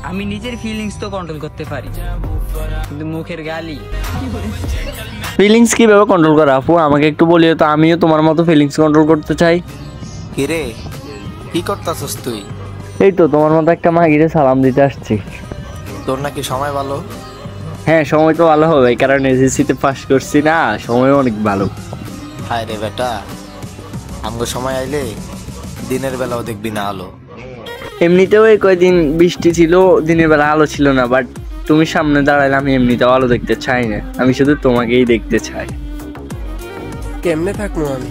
আমি নিজের ফিলিংস তো কন্ট্রোল করতে পারি, কিন্তু মুখের গালি। ফিলিংস কিভাবে কন্ট্রোল করা আপু আমাকে একটু বলিও তো, আমিও তোমার মতো ফিলিংস কন্ট্রোল করতে চাই। কিরে কি করতাছস তুই? এই তো তোমার মতো একটা মাগিরে সালাম দিতে আসছি। তোর নাকি সময় ভালো? হ্যাঁ সময় তো ভালো হবে, কারণ এসএসসিতে পাস করছি না, সময় অনেক ভালো। হায় রে বেটা, আমগো সময় আইলে দিনের বেলাও দেখবি না আলো। এমনিতেও এই কয়দিন বৃষ্টি ছিল, দিনের বেলা আলো ছিল না, বাট তুমি সামনে দাঁড়াইলে আমি এমনিতেও আলো দেখতে চাই না, আমি শুধু তোমাকেই দেখতে চাই। কেমনে থাকবো আমি?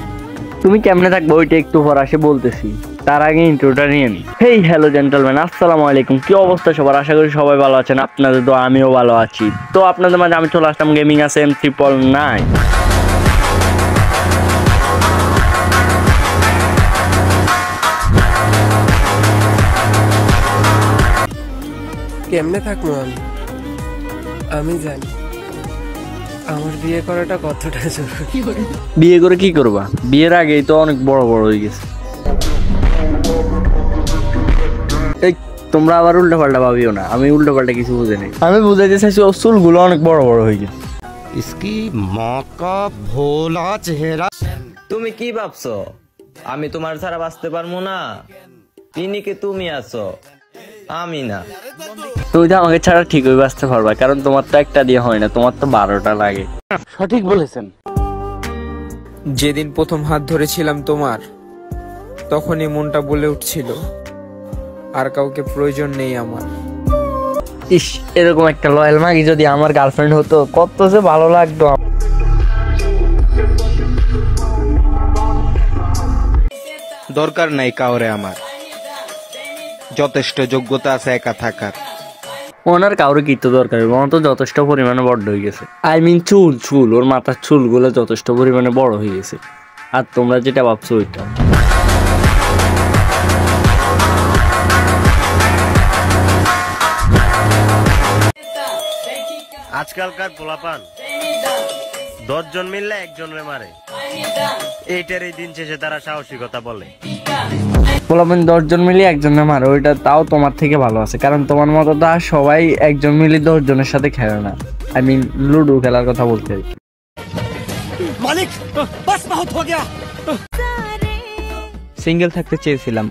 তুমি কেমনে থাকবো ওইটা একটু পর আসে বলতেছি, তার আগে ইন্ট্রোটা নিয়ে নি। হেই হ্যালো জেন্টলম্যান, আসসালামু আলাইকুম। কি অবস্থা সবার? আশা করি সবাই ভালো আছেন, আপনাদের তো আমিও ভালো আছি। তো আপনাদের মাঝে আমি চলে আসলাম গেমিং আছে M999। কেমনে থাকবো আমি? আমি জানি আমার বিয়ে করাটা কতটা জরুরি। বিয়ে করে কি করবা? বিয়ের আগেই তো অনেক বড় বড় হয়ে গেছে। এই তোমরা আবার উল্টা পাল্টা ভাবিও না, আমি উল্টা পাল্টা কিছু বুঝে নেই। আমি বুঝাইতে চাইছি ওর চুলগুলো অনেক বড় বড় হয়ে গেছে। इसकी माँ का भोला चेहरा। তুমি কি ভাবছো আমি তোমার ছাড়া বাঁচতে পারবো না? ক্লিনিকে তুমি আছো, আমি না। তুমি তো আমাকে ছাড়া ঠিকই বাঁচতে পারবা, কারণ তোমার তো একটা দিয়ে হয় না, তোমার তো 12টা লাগে। সঠিক বলেছেন। যেদিন প্রথম হাত ধরেছিলাম তোমার, তখনই মনটা বলে উঠছিল আর কাউকে প্রয়োজন নেই আমার। ইস, এরকম একটা লয়াল মাগি যদি আমার গার্লফ্রেন্ড হতো, কত যে ভালো লাগতো। দরকার নাই কাউরে, আমার যথেষ্ট যোগ্যতা আছে একা থাকার। ওনার কাউরে কি তো দরকার, ওনার তো যথেষ্ট পরিমাণে বড় হয়ে গেছে। আই মিন চুল, ওর মাথার চুলগুলো যথেষ্ট পরিমাণে বড় হয়ে গেছে। আর তোমরা যেটা ভাবছো ওইটা। আজকালকার পোলাপান 10 জন মিললে একজনের মারে, এইটারই দিন শেষে তারা সাহসিকতা বলে। পোলাপান 10 জন মিলে একজনের মারে, ওইটা তাও তোমার থেকে ভালো আছে, কারণ তোমার মতো তো আর সবাই একজন মিলে 10 জনের সাথে খেলে না। আই মিন লুডো খেলার কথা বলতে আর কি। মালিক বাস বহুত হয়ে গেছে। সিঙ্গেল থাকতে চেয়েছিলাম,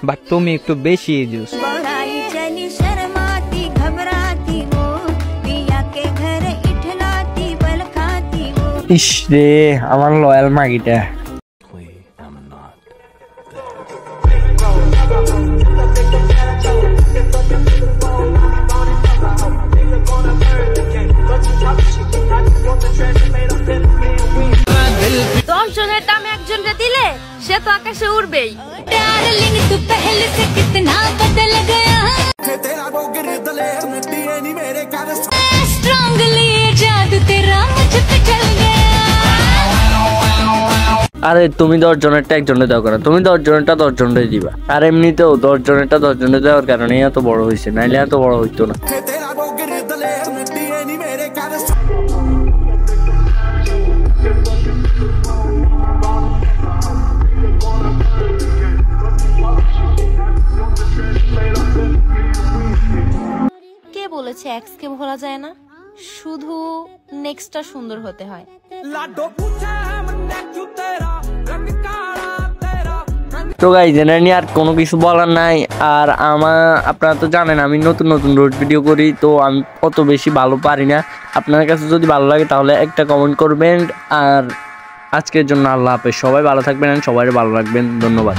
বাট তুমি একটু বেশি জুস। ইস রে, আমার লয়াল মাগিটা। জনের দাম একজনকে দিলে সে তো আকাশে উড়বেই। আরে তুমি 10 জনেরটা একজনে দাও কেন? তুমি 10 জনেরটা 10 জনেরই দিবা। আর এমনিতেও 10 জনেরটা 10 জনে দেওয়ার কারণে এত বড় হয়েছে, নাইলে এত বড় হইতো না। কে বলেছে এক্স কে ভোলা যায় না? শুধু নেক্সটটা সুন্দর হতে হয়। তো গাইস এনে নিয়ে আর কোনো কিছু বলার নাই। আর আপনারা তো জানেন আমি নতুন নতুন রোড ভিডিও করি, তো আমি অত বেশি ভালো পারি না। আপনার কাছে যদি ভালো লাগে তাহলে একটা কমেন্ট করবেন। আর আজকের জন্য আল্লাহ হাফেজ, সবাই ভালো থাকবেন, সবাই ভালো রাখবেন, ধন্যবাদ।